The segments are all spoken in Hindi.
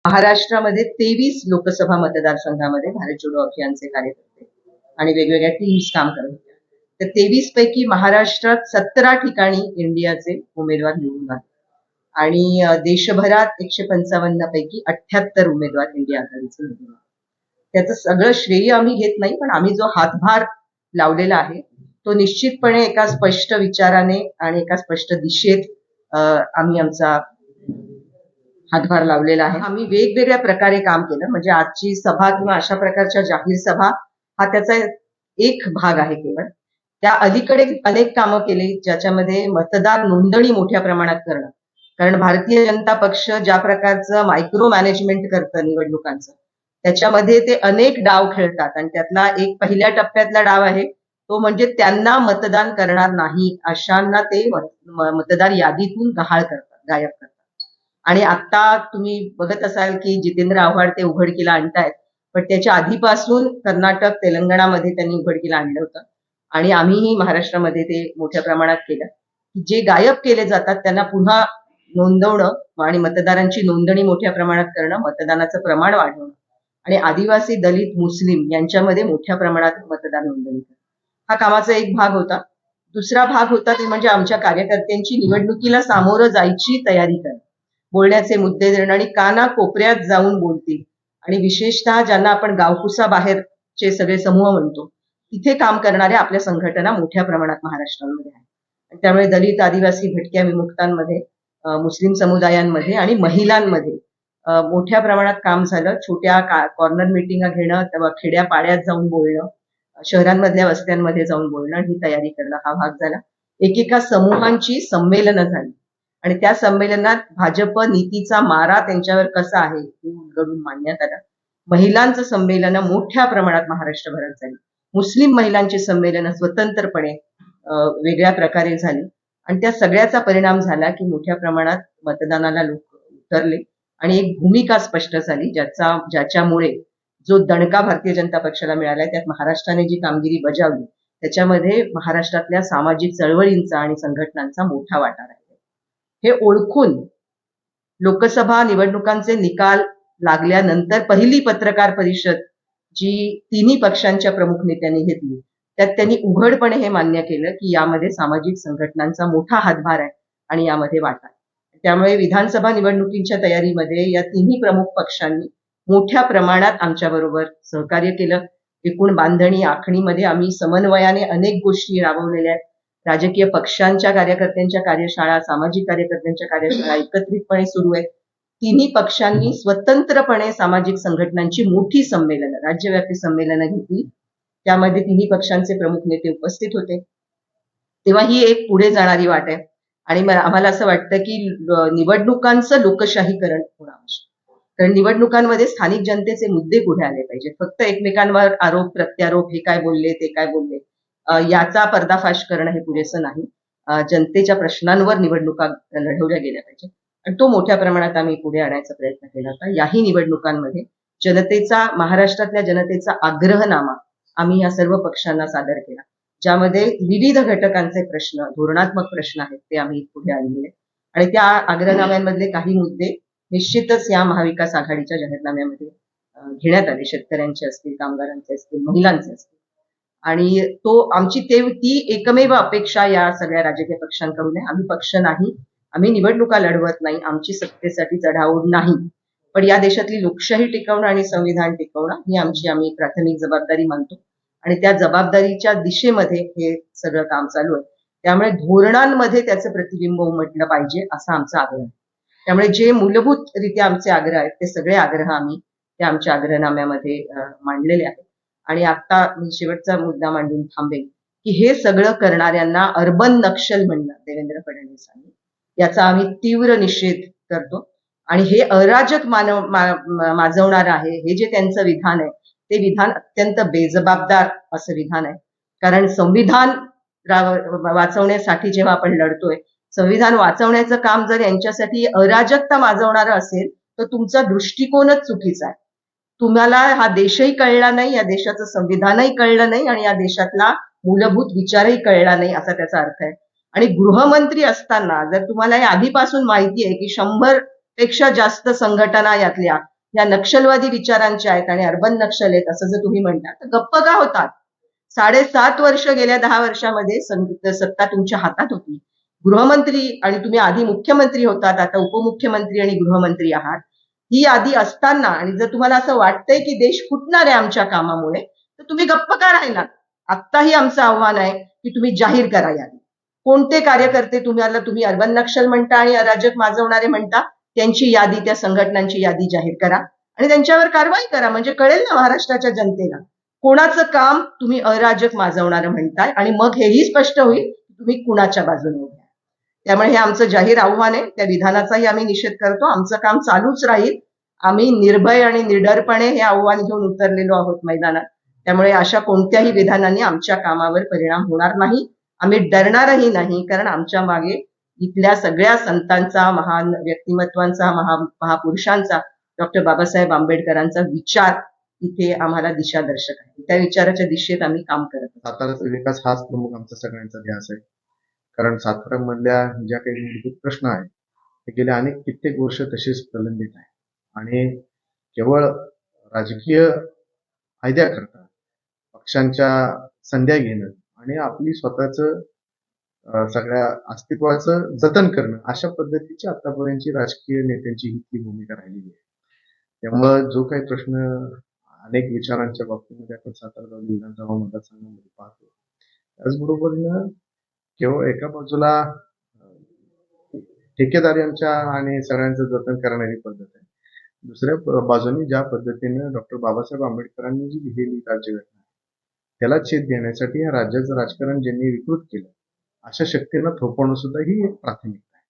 महाराष्ट्रामध्ये 23 लोकसभा मतदारसंघामध्ये भारत जोडो अभियानचे कार्यकर्ते आणि वेगवेगळ्या टीम्स काम करत होत्या. तर 23 पैकी महाराष्ट्रात 17 ठिकाणी इंडियाचे उमेदवार निवडून आले आणि देशभरात 155 पैकी 78 उमेदवार इंडिया आघाडीचे निवडून आले. त्याचं सगळं श्रेय आम्ही घेत नाही, पण आम्ही जो हातभार लावलेला आहे तो निश्चितपणे एका स्पष्ट विचाराने आणि एका स्पष्ट दिशेत आम्ही आमचा हातभार लावलेला आहे. आम्ही वेगवेगळ्या प्रकारे काम केलं, म्हणजे आजची सभा किंवा अशा प्रकारच्या जाहीर सभा हा त्याचा एक भाग आहे केवळ. त्या अलीकडे अनेक कामं केली ज्याच्यामध्ये मतदार नोंदणी मोठ्या प्रमाणात करणं, कारण भारतीय जनता पक्ष ज्या प्रकारचं मायक्रो मॅनेजमेंट करतं निवडणुकांचं, त्याच्यामध्ये ते अनेक डाव खेळतात आणि त्यातला एक पहिल्या टप्प्यातला डाव आहे तो म्हणजे त्यांना मतदान करणार नाही अशांना ते मतदार यादीतून गायब करतात. आणि आता तुम्ही बघत असाल की जितेंद्र आव्हाड ते उघडकीला आणतायत, पण त्याच्या आधीपासून कर्नाटक तेलंगणामध्ये त्यांनी उघडकीला आणलं होतं आणि आम्हीही महाराष्ट्रामध्ये ते मोठ्या प्रमाणात केलं. जे गायब केले जातात त्यांना पुन्हा नोंदवणं आणि मतदारांची नोंदणी मोठ्या प्रमाणात करणं, मतदानाचं प्रमाण वाढवणं आणि आदिवासी, दलित, मुस्लिम यांच्यामध्ये मोठ्या प्रमाणात मतदार नोंदणी करणं हा कामाचा एक भाग होता. दुसरा भाग होता ते म्हणजे आमच्या कार्यकर्त्यांची निवडणुकीला सामोरं जायची तयारी करणं, बोलण्याचे मुद्दे देणं आणि कानाकोपऱ्यात जाऊन बोलतील आणि विशेषतः ज्यांना आपण गावकुसा बाहेरचे सगळे समूह म्हणतो तिथे काम करणाऱ्या आपल्या संघटना मोठ्या प्रमाणात महाराष्ट्रामध्ये आहेत. त्यामुळे दलित, आदिवासी, भटक्या, विमुक्तांमध्ये, मुस्लिम समुदायांमध्ये आणि महिलांमध्ये मोठ्या प्रमाणात काम झालं. छोट्या कॉर्नर मिटिंगा घेणं, तेव्हा खेड्यापाड्यात जाऊन बोलणं, शहरांमधल्या वस्त्यांमध्ये जाऊन बोलणं, ही तयारी करणं हा भाग झाला. एकेका समूहांची संमेलनं झाली आणि त्या संमेलनात भाजप नीतीचा मारा त्यांच्यावर कसा आहे हे उलगडून मांडण्यात आलं. महिलांचं संमेलन मोठ्या प्रमाणात महाराष्ट्रभरात झाली. मुस्लिम महिलांची संमेलनं स्वतंत्रपणे वेगळ्या प्रकारे झाली आणि त्या सगळ्याचा परिणाम झाला की मोठ्या प्रमाणात मतदानाला लोक उतरले आणि एक भूमिका स्पष्ट झाली ज्याच्यामुळे जो दणका भारतीय जनता पक्षाला मिळालाय त्यात महाराष्ट्राने जी कामगिरी बजावली त्याच्यामध्ये महाराष्ट्रातल्या सामाजिक चळवळींचा आणि संघटनांचा मोठा वाटा आहे. हे ओळखून लोकसभा निवडणुकांचे निकाल लागल्यानंतर पहिली पत्रकार परिषद जी तिन्ही पक्षांच्या प्रमुख नेत्यांनी घेतली त्यात त्यांनी उघडपणे हे मान्य केलं की यामध्ये सामाजिक संघटनांचा मोठा हातभार आहे आणि यामध्ये वाटा आहे. त्यामुळे विधानसभा निवडणुकींच्या तयारीमध्ये या तिन्ही प्रमुख पक्षांनी मोठ्या प्रमाणात आमच्याबरोबर सहकार्य केलं. एकूण बांधणी आखणीमध्ये आम्ही समन्वयाने अनेक गोष्टी राबवलेल्या आहेत. राजकीय पक्षांच्या कार्यकर्त्यांच्या कार्यशाळा, सामाजिक कार्यकर्त्यांच्या कार्यशाळा एकत्रितपणे सुरू आहेत. तिन्ही पक्षांनी स्वतंत्रपणे सामाजिक संघटनांची मोठी संमेलनं, राज्यव्यापी संमेलनं घेतली. त्यामध्ये तिन्ही पक्षांचे प्रमुख नेते उपस्थित होते. तेव्हा ही एक पुढे जाणारी वाट आहे आणि आम्हाला असं वाटतं की निवडणुकांचं लोकशाहीकरण होणं आवश्यक, कारण निवडणुकांमध्ये स्थानिक जनतेचे मुद्दे पुढे आले पाहिजेत. फक्त एकमेकांवर आरोप प्रत्यारोप, हे काय बोलले ते काय बोलले, याचा पर्दाफाश करणं हे पुरेसं नाही. जनतेच्या प्रश्नांवर निवडणुका लढवल्या गेल्या पाहिजेत आणि तो मोठ्या प्रमाणात आम्ही पुढे आणायचा प्रयत्न केला होता. याही निवडणुकांमध्ये जनतेचा, महाराष्ट्रातल्या जनतेचा आग्रहनामा आम्ही या सर्व पक्षांना सादर केला, ज्यामध्ये विविध घटकांचे प्रश्न, धोरणात्मक प्रश्न आहेत ते आम्ही पुढे आणले आणि त्या आग्रहनाम्यांमधले काही मुद्दे निश्चितच या महाविकास आघाडीच्या जाहीरनाम्यामध्ये घेण्यात आले. शेतकऱ्यांचे असतील, कामगारांचे असतील, महिलांचे असतील आणि तो आमची ती एकमेव अपेक्षा या सगळ्या राजकीय पक्षांकडून आहे. आम्ही पक्ष नाही, आम्ही निवडणुका लढवत नाही, आमची सत्तेसाठी चढाओढ नाही, पण या देशातली लोकशाही टिकवणं आणि संविधान टिकवणं ही आम्ही प्राथमिक जबाबदारी मानतो आणि त्या जबाबदारीच्या दिशेमध्ये हे सगळं काम चालू आहे. त्यामुळे धोरणांमध्ये त्याचं प्रतिबिंब उमटलं पाहिजे असा आमचा आग्रह आहे. त्यामुळे जे मूलभूतरित्या आमचे आग्रह आहेत ते सगळे आग्रह आम्ही त्या आमच्या आग्रहनाम्यामध्ये मांडलेले आहेत. आणि आता मी शेवटचा मुद्दा मांडून थांबेन की हे सगळं करणाऱ्यांना अर्बन नक्षल म्हणणं देवेंद्र फडणवीसांनी, याचा आम्ही तीव्र निषेध करतो आणि हे अराजक माजवणार आहे. हे जे त्यांचं विधान आहे ते विधान अत्यंत बेजबाबदार असं विधान आहे, कारण संविधान वाचवण्यासाठी जेव्हा आपण लढतोय, संविधान वाचवण्याचं काम जर यांच्यासाठी अराजकता माजवणारं असेल तर तुमचा दृष्टिकोनच चुकीचा आहे. तुम्हाला हा देशही कळला नाही, या देशाचं संविधानही कळलं नाही आणि या देशातला मूलभूत विचारही कळला नाही असा त्याचा अर्थ आहे. आणि गृहमंत्री असताना जर तुम्हाला हे आधीपासून माहिती आहे की 100 पेक्षा जास्त संघटना यातल्या या नक्षलवादी विचारांचे आहेत आणि अर्बन नक्षल आहेत असं जर तुम्ही म्हणता तर गप्प का होतात? 7.5 वर्ष गेल्या 10 वर्षामध्ये सत्ता तुमच्या हातात होती. गृहमंत्री आणि तुम्ही आधी मुख्यमंत्री होतात, आता उपमुख्यमंत्री आणि गृहमंत्री आहात. ही यादी असताना आणि जर तुम्हाला असं वाटतंय की देश फुटणार आहे आमच्या कामामुळे, तर तुम्ही गप्प का राहिलात? आत्ताही आमचं आव्हान आहे की तुम्ही जाहीर करा यादी. कोणते कार्यकर्ते तुम्ही अर्बन नक्षल म्हणता आणि अराजक माजवणारे म्हणता, त्यांची यादी, त्या संघटनांची यादी जाहीर करा आणि त्यांच्यावर कारवाई करा. म्हणजे कळेल ना महाराष्ट्राच्या जनतेला कोणाचं काम तुम्ही अराजक माजवणारं म्हणताय आणि मग हेही स्पष्ट होईल की तुम्ही कुणाच्या बाजूने उभे. त्यामुळे हे आमचं जाहीर आव्हान आहे. त्या विधानाचाही आम्ही निषेध करतो. आमचं काम चालूच राहील. आम्ही निर्भय आणि निडरपणे हे आव्हान घेऊन उतरलेलो आहोत मैदानात. त्यामुळे अशा कोणत्याही विधानांनी आमच्या कामावर परिणाम होणार नाही. आम्ही डरणारही नाही, कारण आमच्या मागे इथल्या सगळ्या संतांचा, महान व्यक्तिमत्वांचा, महापुरुषांचा, डॉक्टर बाबासाहेब आंबेडकरांचा विचार इथे आम्हाला दिशादर्शक आहे. त्या विचाराच्या दिशेत आम्ही काम करत आहोत. साताराचा विकास हाच प्रमुख आमचा सगळ्यांचा ध्यास आहे. कारण सातारामधल्या ज्या काही मूलभूत प्रश्न आहेत ते गेल्या कित्येक वर्ष तसेच प्रलंबित आहे आणि केवळ राजकीय फायद्याकरता पक्षांच्या संध्या घेणं आणि आपली स्वतःचं सगळ्या अस्तित्वाचं जतन करणं अशा पद्धतीची आतापर्यंतची राजकीय नेत्यांची ही भूमिका राहिलेली आहे. त्यामुळं जो काही प्रश्न अनेक विचारांच्या बाबतीमध्ये आपण सातारा विधानसभा मतदारसंघामध्ये पाहतो, त्याचबरोबरीनं केवळ एका बाजूला ठेकेदाऱ्यांच्या आणि सगळ्यांचं जतन करणारी पद्धत आहे, दुसऱ्या बाजूने ज्या पद्धतीनं डॉक्टर बाबासाहेब आंबेडकरांनी जी लिहिलेली राज्यघटना त्याला छेद देण्यासाठी या राज्याचं राजकारण ज्यांनी विकृत केलं अशा शक्तींना थोपवणं सुद्धा ही एक प्राथमिकता आहे.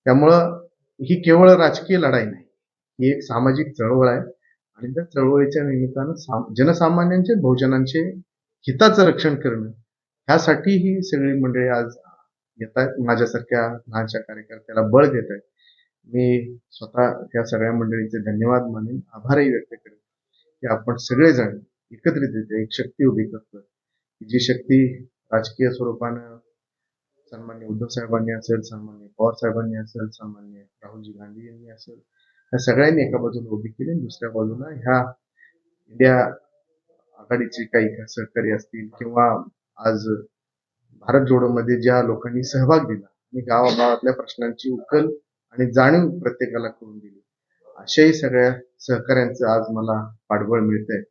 त्यामुळं ही केवळ राजकीय लढाई नाही, ही एक सामाजिक चळवळ आहे आणि त्या चळवळीच्या निमित्तानं जनसामान्यांचे, बहुजनांचे हिताचं रक्षण करणं ह्यासाठी ही सगळी मंडळी आज येत आहेत. माझ्यासारख्या लहानशा कार्यकर्त्याला बळ देत आहेत. मी स्वतः त्या सगळ्या मंडळींचे धन्यवाद मानेन, आभारही व्यक्त करेन की आपण सगळेजण एकत्रितरित्या एक शक्ती उभी करतोय. जी शक्ती राजकीय स्वरूपानं सन्मान्य उद्धव साहेबांनी असेल, सन्मान्य पवार साहेबांनी असेल, सन्मान्य राहुलजी गांधी यांनी असेल, ह्या सगळ्यांनी एका बाजूला उभी केली आणि दुसऱ्या बाजूला ह्या इंडिया आघाडीचे काही सहकारी असतील किंवा आज भारत जोडोमध्ये ज्या लोकांनी सहभाग दिला आणि गावागावातल्या प्रश्नांची उकल आणि जाणीव प्रत्येकाला करून दिली, अशाही सगळ्या सहकाऱ्यांचं आज मला पाठबळ मिळतंय.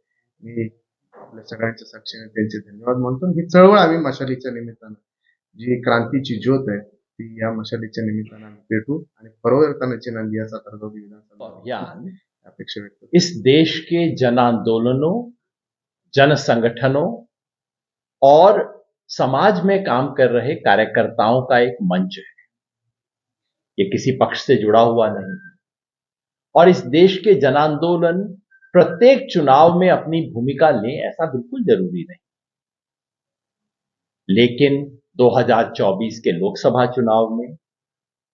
मी आपल्या सगळ्यांच्या साक्षीने त्यांचे धन्यवाद मानतो. ही चळवळ आम्ही मशालीच्या निमित्तानं, जी क्रांतीची ज्योत आहे ती या मशालीच्या निमित्तानं आम्ही पेटू आणि परिवर्तनाची नांदी या सातारा विधानसभा अभियान अपेक्षा व्यक्त करतो. इस देश के जन आंदोलनों, जन संगठनों और समाज में काम कर रहे कार्यकर्ताओं का एक मंच है. ये किसी पक्ष से जुड़ा हुआ नहीं और इस देश के जन आंदोलन प्रत्येक चुनाव में अपनी भूमिका लें ऐसा बिल्कुल जरूरी नहीं, लेकिन 2024 के लोकसभा चुनाव में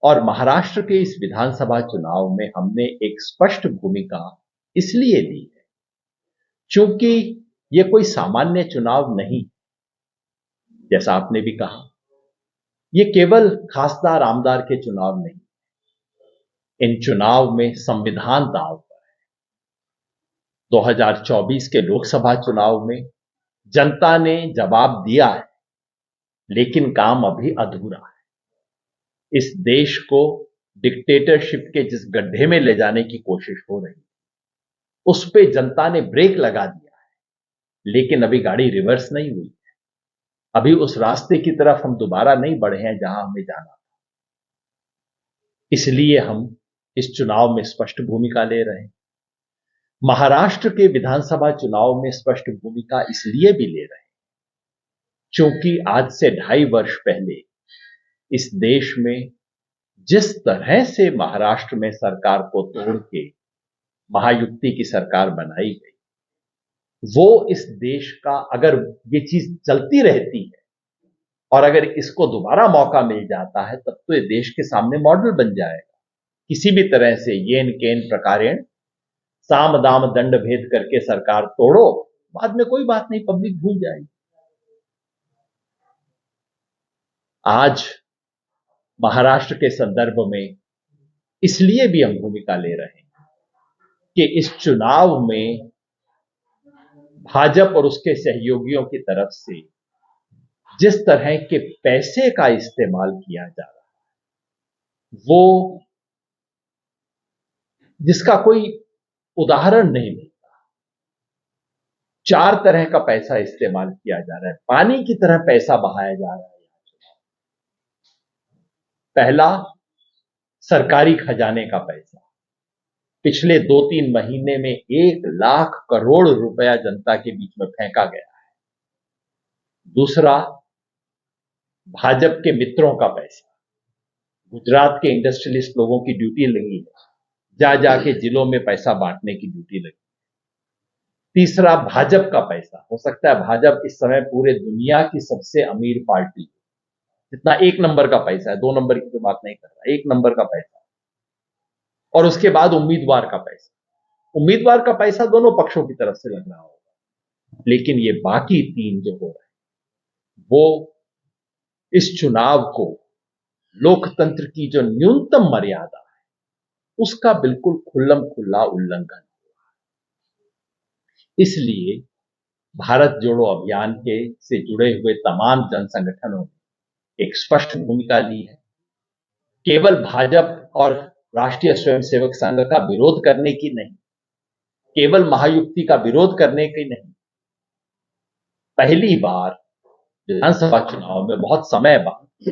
और महाराष्ट्र के इस विधानसभा चुनाव में हमने एक स्पष्ट भूमिका इसलिए ली है क्योंकि ये कोई सामान्य चुनाव नहीं, जैसा आपने भी कहा, ये केवल खासदार आमदार के चुनाव नहीं, इन चुनाव में संविधान दांव पर है. 2024 के लोकसभा चुनाव में जनता ने जवाब दिया है, लेकिन काम अभी अधूरा है. इस देश को डिक्टेटरशिप के जिस गड्ढे में ले जाने की कोशिश हो रही है, उस पे जनता ने ब्रेक लगा दिया है, लेकिन अभी गाड़ी रिवर्स नहीं हुई है. अभी उस रास्ते की तरफ हम दोबारा नहीं बढ़े हैं जहां हमें जाना था. इसलिए हम इस चुनाव में स्पष्ट भूमिका ले रहे हैं. महाराष्ट्र के विधानसभा चुनाव में स्पष्ट भूमिका इसलिए भी ले रहे हैं क्योंकि आज से 2.5 वर्ष पहले इस देश में जिस तरह से महाराष्ट्र में सरकार को तोड़ के महायुति की सरकार बनाई गई, वो इस देश का, अगर ये चीज चलती रहती है और अगर इसको दोबारा मौका मिल जाता है तब तो ये देश के सामने मॉडल बन जाएगा. किसी भी तरह से येन केन प्रकारेण साम दाम दंड भेद करके सरकार तोड़ो, बाद में कोई बात नहीं, पब्लिक भूल जाएगी. आज महाराष्ट्र के संदर्भ में इसलिए भी हम भूमिका ले रहे हैं कि इस चुनाव में भाजपा और उसके सहयोगियों की तरफ से जिस तरह के पैसे का इस्तेमाल किया जा रहा है वो जिसका कोई उदाहरण नहीं मिलता। 4 तरह का पैसा इस्तेमाल किया जा रहा है, पानी की तरह पैसा बहाया जा रहा है। पहला, सरकारी खजाने का पैसा। पिछले 2-3 महीने में 1 लाख करोड़ रुपया जनता के बीच में फेंका गया है। दूसरा, भाजपा के मित्रों का पैसा। गुजरात के इंडस्ट्रियलिस्ट लोगों की ड्यूटी लगी है, जा जाके जिलों में पैसा बांटने की ड्यूटी लगी। तीसरा, भाजपा का पैसा। हो सकता है भाजपा इस समय पूरे दुनिया की सबसे अमीर पार्टी, जितना 1 नंबर का पैसा है, 2 नंबर की तो बात नहीं कर रहा, 1 नंबर का पैसा। और उसके बाद उम्मीदवार का पैसा। उम्मीदवार का पैसा दोनों पक्षों की तरफ से लग रहा होगा, लेकिन ये बाकी 3 जो हो रहे हैं वो इस चुनाव को लोकतंत्र की जो न्यूनतम मर्यादा है उसका बिल्कुल खुल्लम खुल्ला उल्लंघन हुआ। इसलिए भारत जोड़ो अभियान के से जुड़े हुए तमाम जन संगठनों ने एक स्पष्ट भूमिका ली है। केवल भाजपा और राष्ट्रीय स्वयंसेवक संघ का विरोध करने की नहीं, केवल महायुक्ति का विरोध करने की नहीं, पहली बार विधानसभा चुनाव में बहुत समय बाद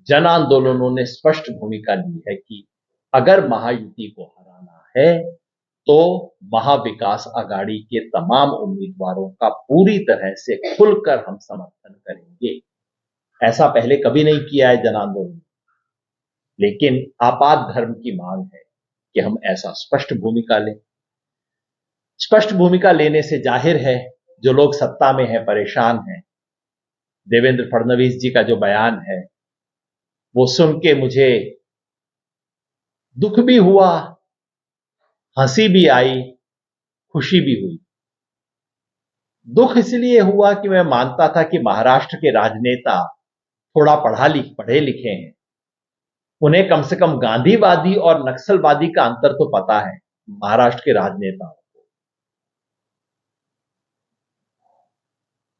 जन आंदोलनों ने स्पष्ट भूमिका ली है कि अगर महायुति को हराना है तो महाविकास आघाड़ी के तमाम उम्मीदवारों का पूरी तरह से खुलकर हम समर्थन करेंगे। ऐसा पहले कभी नहीं किया है जन आंदोलन, लेकिन आपात धर्म की मांग है कि हम ऐसा स्पष्ट भूमिका लें। स्पष्ट भूमिका लेने से जाहिर है जो लोग सत्ता में हैं परेशान हैं। देवेंद्र फडणवीस जी का जो बयान है वो सुन के मुझे दुख भी हुआ, हंसी भी आई, खुशी भी हुई। दुख इसलिए हुआ कि मैं मानता था कि महाराष्ट्र के राजनेता थोड़ा पढ़े लिखे हैं, उन्हें कम से कम गांधीवादी और नक्सलवादी का अंतर तो पता है महाराष्ट्र के राजनेताओं को।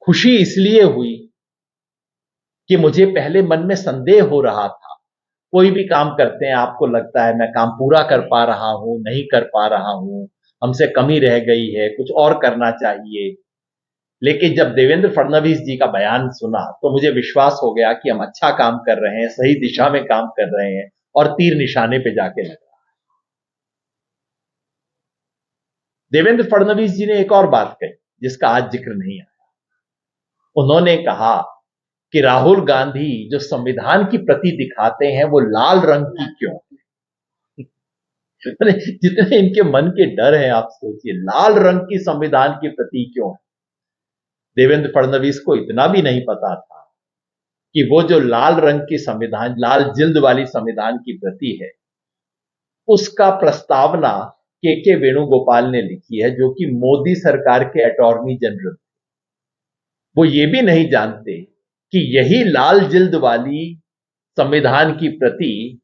खुशी इसलिए हुई कि मुझे पहले मन में संदेह हो रहा था, कोई भी काम करते हैं आपको लगता है मैं काम पूरा कर पा रहा हूं, नहीं कर पा रहा हूं, हमसे कमी रह गई है, कुछ और करना चाहिए। लेकिन जब देवेंद्र फडणवीस जी का बयान सुना तो मुझे विश्वास हो गया कि हम अच्छा काम कर रहे हैं, सही दिशा में काम कर रहे हैं और तीर निशाने पे जाके लग रहा है। देवेंद्र फडणवीस जी ने एक और बात कही जिसका आज जिक्र नहीं आया। उन्होंने कहा कि राहुल गांधी जो संविधान की प्रति दिखाते हैं वो लाल रंग की क्यों है? जितने इनके मन के डर हैं आप सोचिए, लाल रंग की संविधान की प्रति क्यों है? देवेंद्र फडणवीस को इतना भी नहीं पता था कि वो जो लाल रंग की संविधान, लाल जिल्द वाली संविधान की प्रति है, उसका प्रस्तावना के वेणुगोपाल ने लिखी है, जो कि मोदी सरकार के अटॉर्नी जनरल। वो ये भी नहीं जानते कि यही लाल जिल्द वाली संविधान की प्रति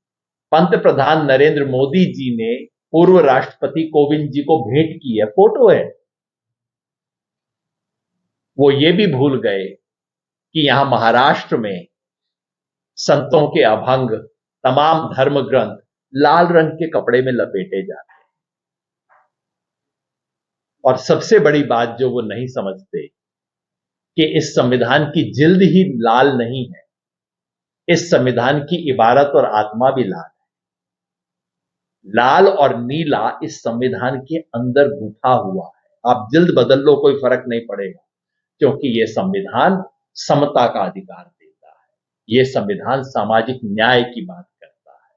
पंत प्रधान नरेंद्र मोदी जी ने पूर्व राष्ट्रपति कोविंद जी को भेंट की है, फोटो है। वो ये भी भूल गए कि यहां महाराष्ट्र में संतों के अभंग, तमाम धर्म ग्रंथ लाल रंग के कपड़े में लपेटे जाते हैं। और सबसे बड़ी बात जो वो नहीं समझते कि इस संविधान की जिल्द ही लाल नहीं है, इस संविधान की इबारत और आत्मा भी लाल है। लाल और नीला इस संविधान के अंदर गुंथा हुआ है। आप जिल्द बदल लो, कोई फर्क नहीं पड़ेगा, क्योंकि यह संविधान समता का अधिकार देता है, यह संविधान सामाजिक न्याय की बात करता है,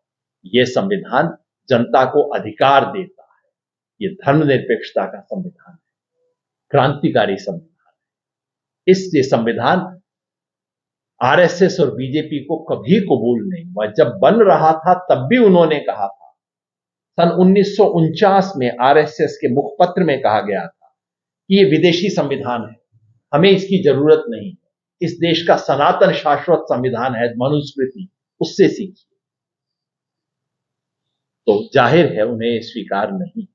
यह संविधान जनता को अधिकार देता है, यह धर्मनिरपेक्षता का संविधान है, क्रांतिकारी संविधान है। ये संविधान आरएसएस और बीजेपी को कभी कबूल नहीं हुआ। जब बन रहा था तब भी उन्होंने कहा था, सन 1949 में आरएसएस के मुखपत्र में कहा गया था कि यह विदेशी संविधान है, हमें इसकी जरूरत नहीं है, इस देश का सनातन शाश्वत संविधान है मनुस्मृति, उससे सीखिए। तो जाहिर है उन्हें स्वीकार नहीं है।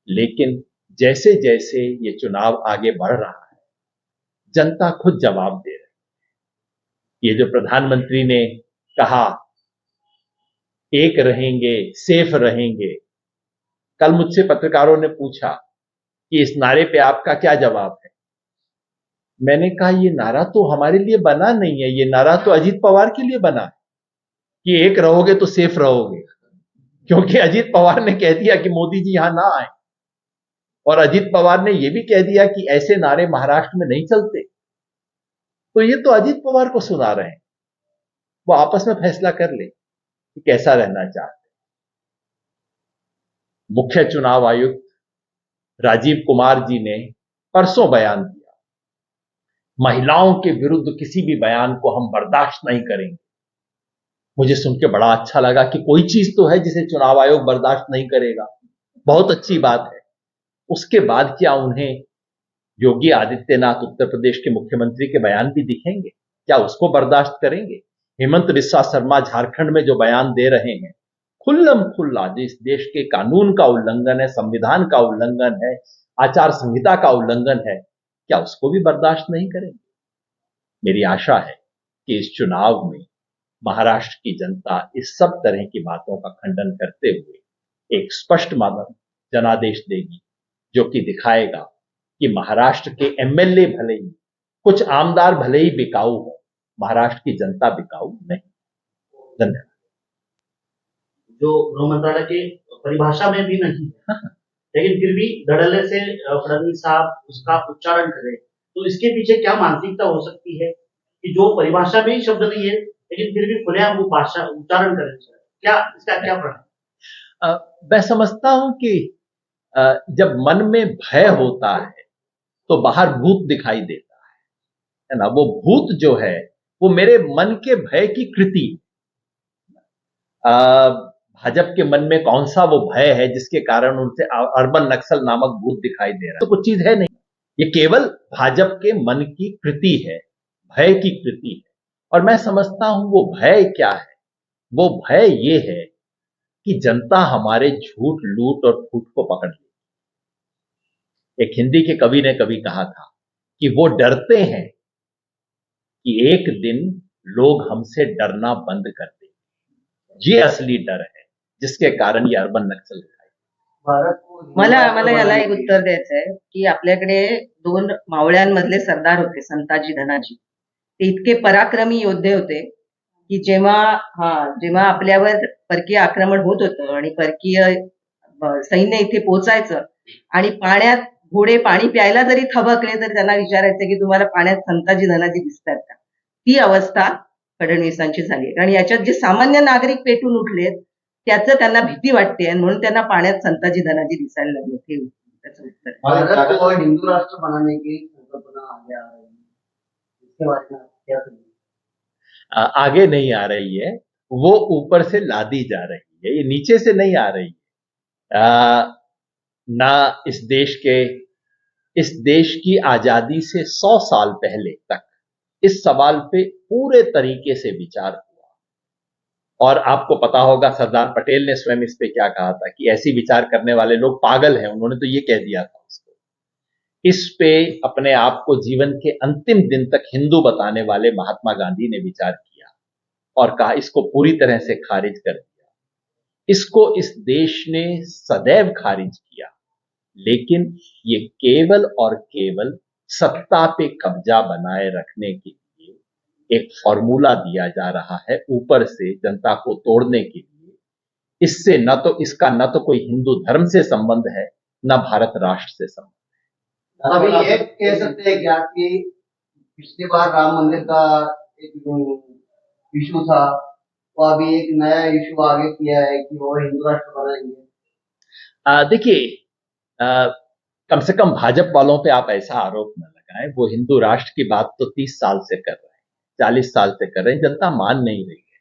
लेकिन जैसे जैसे ये चुनाव आगे बढ़ रहा है, जनता खुद जवाब दे रही है। ये जो प्रधानमंत्री ने कहा, एक रहेंगे, सेफ रहेंगे, कल मुझसे पत्रकारों ने पूछा कि इस नारे पे आपका क्या जवाब है। मैंने कहा ये नारा तो हमारे लिए बना नहीं है, ये नारा तो अजीत पवार के लिए बना है कि एक रहोगे तो सेफ रहोगे, क्योंकि अजीत पवार ने कह दिया कि मोदी जी यहां ना आए, और अजीत पवार ने यह भी कह दिया कि ऐसे नारे महाराष्ट्र में नहीं चलते। तो ये तो अजीत पवार को सुना रहे हैं, वो आपस में फैसला कर ले कि कैसा रहना चाहते। मुख्य चुनाव आयुक्त राजीव कुमार जी ने परसों बयान दिया, महिलाओं के विरुद्ध किसी भी बयान को हम बर्दाश्त नहीं करेंगे। मुझे सुन के बड़ा अच्छा लगा कि कोई चीज तो है जिसे चुनाव आयोग बर्दाश्त नहीं करेगा, बहुत अच्छी बात है। उसके बाद क्या उन्हें योगी आदित्यनाथ उत्तर प्रदेश के मुख्यमंत्री के बयान भी दिखेंगे? क्या उसको बर्दाश्त करेंगे? हेमंत बिस्वा शर्मा झारखंड में जो बयान दे रहे हैं, खुल्लम खुल्ला जिस देश के कानून का उल्लंघन है, संविधान का उल्लंघन है, आचार संहिता का उल्लंघन है, क्या उसको भी बर्दाश्त नहीं करेंगे? मेरी आशा है कि इस चुनाव में महाराष्ट्र की जनता इस सब तरह की बातों का खंडन करते हुए एक स्पष्ट जनादेश देगी, जो कि दिखाएगा कि महाराष्ट्र के एमएलए भले ही, कुछ आमदार भले ही बिकाऊ हो, महाराष्ट्र की जनता बिकाऊ नहीं। धन्यवाद। जो गृह मंत्रालय के परिभाषा में भी नहीं है, लेकिन फिर भी धड़ल्ले से फडणवीस साहब उसका उच्चारण करें, तो इसके पीछे क्या मानसिकता हो सकती है कि जो परिभाषा में ही शब्द नहीं है, लेकिन फिर भी खुलेआम वो भाषा उच्चारण करें? क्या इसका क्या प्रण? मैं समझता हूं कि जब मन में भय होता है तो बाहर भूत दिखाई देता है ना। वो भूत जो है वो मेरे मन के भय की कृति। भाजपा के मन में कौन सा वो भय है जिसके कारण उनसे अर्बन नक्सल नामक भूत दिखाई दे रहा है? तो कुछ चीज है नहीं, ये केवल भाजपा के मन की कृति है, भय की कृति है। और मैं समझता हूं वो भय क्या है? वो भय ये है कि जनता हमारे झूठ, लूट और फूट को पकड़ ले। एक हिंदी के कवि ने कभी कहा था कि वो डरते हैं कि एक दिन लोग हमसे डरना बंद कर देंगे। ये असली डर है जिसके कारण ये अर्बन नक्सल मला याला एक उत्तर द्यायचं आहे की आपल्याकडे 2 मावळ्यांमधले सरदार होते, संताजी धनाजी. ते इतके पराक्रमी योद्धे होते की जेव्हा आपल्यावर परकीय आक्रमण होत होतं आणि परकीय सैन्य इथे पोचायचं आणि पाण्यात घोडे पाणी प्यायला जरी थबकले तर त्यांना विचारायचं की तुम्हाला पाण्यात संताजी धनाजी दिसतात का? ती अवस्था फडणवीसांची झाली. कारण याच्यात जे सामान्य नागरिक पेटून उठलेत त्याचं त्यांना भीती वाटते आणि म्हणून त्यांना पाण्यात संताजी धनाजी दिसायला लागले. हे त्याचं उत्तर आहे. भारत को हिंदू राष्ट्र बनाने की संकल्पना आगे आ रही है, इसके बारे में क्या कहेंगे? आगे नहीं आ रही है, वो ऊपर से लादी जा रही है, ये नीचे से नहीं आ रही है। ना इस देश की आजादी से 100 साल पहले तक इस सवाल पे पूरे तरीके से विचार हुआ। और आपको पता होगा सरदार पटेल ने स्वयं इस पे क्या कहा था कि ऐसी विचार करने वाले लोग पागल हैं, उन्होंने तो ये कह दिया था उसको। इस पे अपने आप को जीवन के अंतिम दिन तक हिंदू बताने वाले महात्मा गांधी ने विचार किया और कहा इसको पूरी तरह से खारिज कर दिया। इसको इस देश ने सदैव खारिज किया, लेकिन ये केवल और केवल सत्ता पे कब्जा बनाए रखने के लिए एक फॉर्मूला दिया जा रहा है ऊपर से जनता को तोड़ने के लिए। इससे न तो कोई हिंदू धर्म से संबंध है, न भारत राष्ट्र से संबंध है। अभी ये कह सकते हैं क्या कि पिछली बार राम मंदिर का एक इशू था, तो अभी एक नया इशू आगे किया है कि वो हिंदू राष्ट्र बनाएंगे? देखिए, कम से कम भाजपा वालों पे आप ऐसा आरोप न लगाएं। वो हिंदू राष्ट्र की बात तो 30 साल से कर रहे हैं, 40 साल से कर रहे हैं, जनता मान नहीं रही है।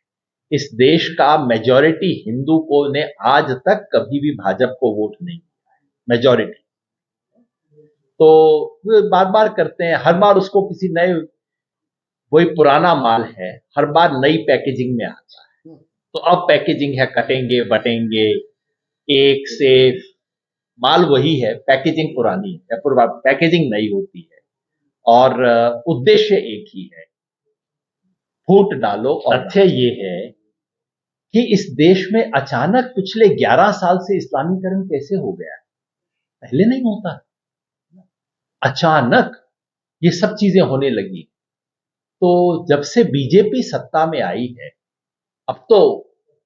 इस देश का मेजॉरिटी हिंदू को ने आज तक कभी भी भाजपा को वोट नहीं दिया है, मेजॉरिटी। तो वो बार बार करते हैं, हर बार उसको किसी नए, वही पुराना माल है, हर बार नई पैकेजिंग में आता है। तो अब पैकेजिंग है कटेंगे बटेंगे, एक सेफ, माल वही है, पैकेजिंग पुरानी है, पैकेजिंग नई होती है और उद्देश्य एक ही है, फूट डालो। और तथ्य ये है कि इस देश में अचानक पिछले 11 साल से इस्लामीकरण कैसे हो गया है, पहले नहीं होता, अचानक ये सब चीजें होने लगी। तो जब से बीजेपी सत्ता में आई है, अब तो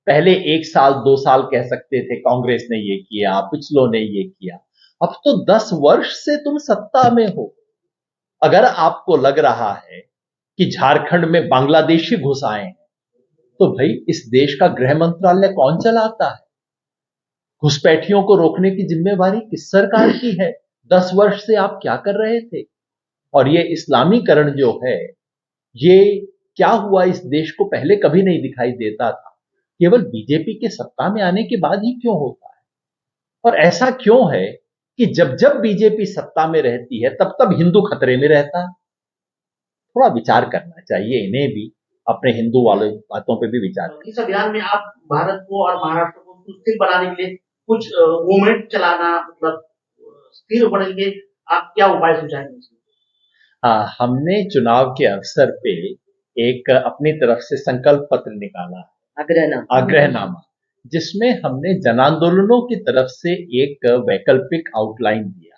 पहले 1 साल 2 साल कह सकते थे कांग्रेस ने ये किया, पिछलों ने ये किया, अब तो 10 वर्ष से तुम सत्ता में हो। अगर आपको लग रहा है कि झारखंड में बांग्लादेशी घुस आए हैं, तो भाई इस देश का गृह मंत्रालय कौन चलाता है? घुसपैठियों को रोकने की जिम्मेवारी किस सरकार की है? 10 वर्ष से आप क्या कर रहे थे? और ये इस्लामीकरण जो है, ये क्या हुआ इस देश को पहले कभी नहीं दिखाई देता था, केवल बीजेपी के सत्ता में आने के बाद ही क्यों होता है? और ऐसा क्यों है कि जब जब बीजेपी सत्ता में रहती है तब तब हिंदू खतरे में रहता है? थोड़ा विचार करना चाहिए इन्हें भी, अपने हिंदू वाले बातों पे भी विचार करना। इस अभियान में आप भारत को और महाराष्ट्र को सुस्थिर बनाने के लिए कुछ मूवमेंट चलाना, मतलब स्थिर होने के लिए आप क्या उपाय सुझाएंगे इसमें? हमने चुनाव के अवसर पे एक अपनी तरफ से संकल्प पत्र निकाला, आग्रहनामा, जिसमें हमने जन आंदोलनों की तरफ से एक वैकल्पिक आउटलाइन दिया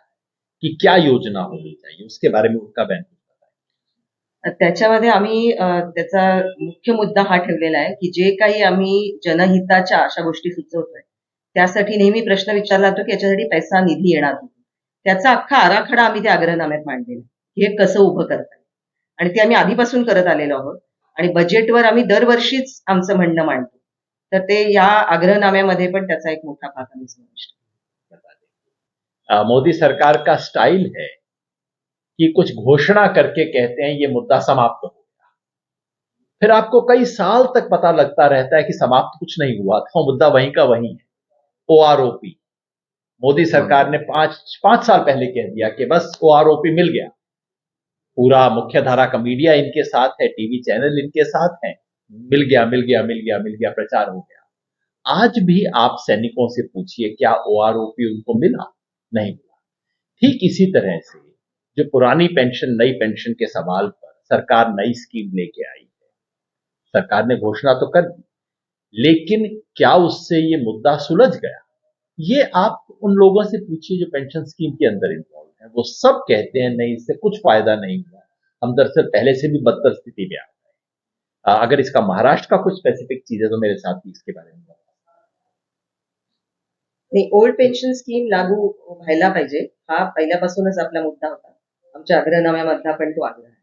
कि क्या योजना होनी चाहिए, उसके बारे में उनका बयान बताएं। त्याच्यामध्ये आम्ही त्याचा मुख्य मुद्दा हा ठेवलेला आहे की जे काही आम्ही जनहिताच्या अशा गोष्टी सुचवतोय त्यासाठी नेहमी प्रश्न विचारला जातो की याच्यासाठी पैसा निधी येणार कुठून. त्याचा अख्खा आराखडा आम्ही त्या आग्रहनाम्यात मांडलेला आहे. हे कसं उभं करताय आणि ते आम्ही आधीपासून करत आलेलो आहोत आणि बजेटवर आम्ही दरवर्षीच आमचं म्हणणं मांडतो. तर ते या आग्रहनाम्यामध्ये पण त्याचा एक मोठा भाग आम्ही समाविष्ट केला. मोदी सरकार का स्टाइल है कि कुछ घोषणा करके कहते हैं ये मुद्दा समाप्त हो गया, फिर आपको कई साल तक पता लगता रहता है कि समाप्त कुछ नहीं हुआ था, मुद्दा वहीं का वहीं है। ओआरओपी मोदी सरकार ने 5 साल पहले कह दिया कि बस ओआरओपी मिल गया, पूरा मुख्यधारा का मीडिया इनके साथ है, टीवी चैनल इनके साथ हैं, मिल गया मिल गया मिल गया मिल गया, प्रचार हो गया। आज भी आप सैनिकों से पूछिए क्या ओआरओपी उनको मिला? नहीं मिला। ठीक इसी तरह से जो पुरानी पेंशन नई पेंशन के सवाल पर सरकार नई स्कीम लेके आई है, सरकार ने घोषणा तो कर दी, लेकिन क्या उससे ये मुद्दा सुलझ गया? ये आप उन लोगों से पूछिए जो पेंशन स्कीम के अंदर इन्वॉल्व है, वो सब कहते हैं नहीं, इससे कुछ फायदा नहीं हुआ, हम दरअसल पहले से भी बदतर स्थिति में आ गए। अगर इसका महाराष्ट्र का कुछ स्पेसिफिक चीज है तो मेरे साथ ही इसके बारे में नाही, ओल्ड पेन्शन स्कीम लागू व्हायला पाहिजे हा पहिल्यापासूनच आपला मुद्दा होता. आमच्या आग्रहनाम्यामधला पण तो आग्रह आहे.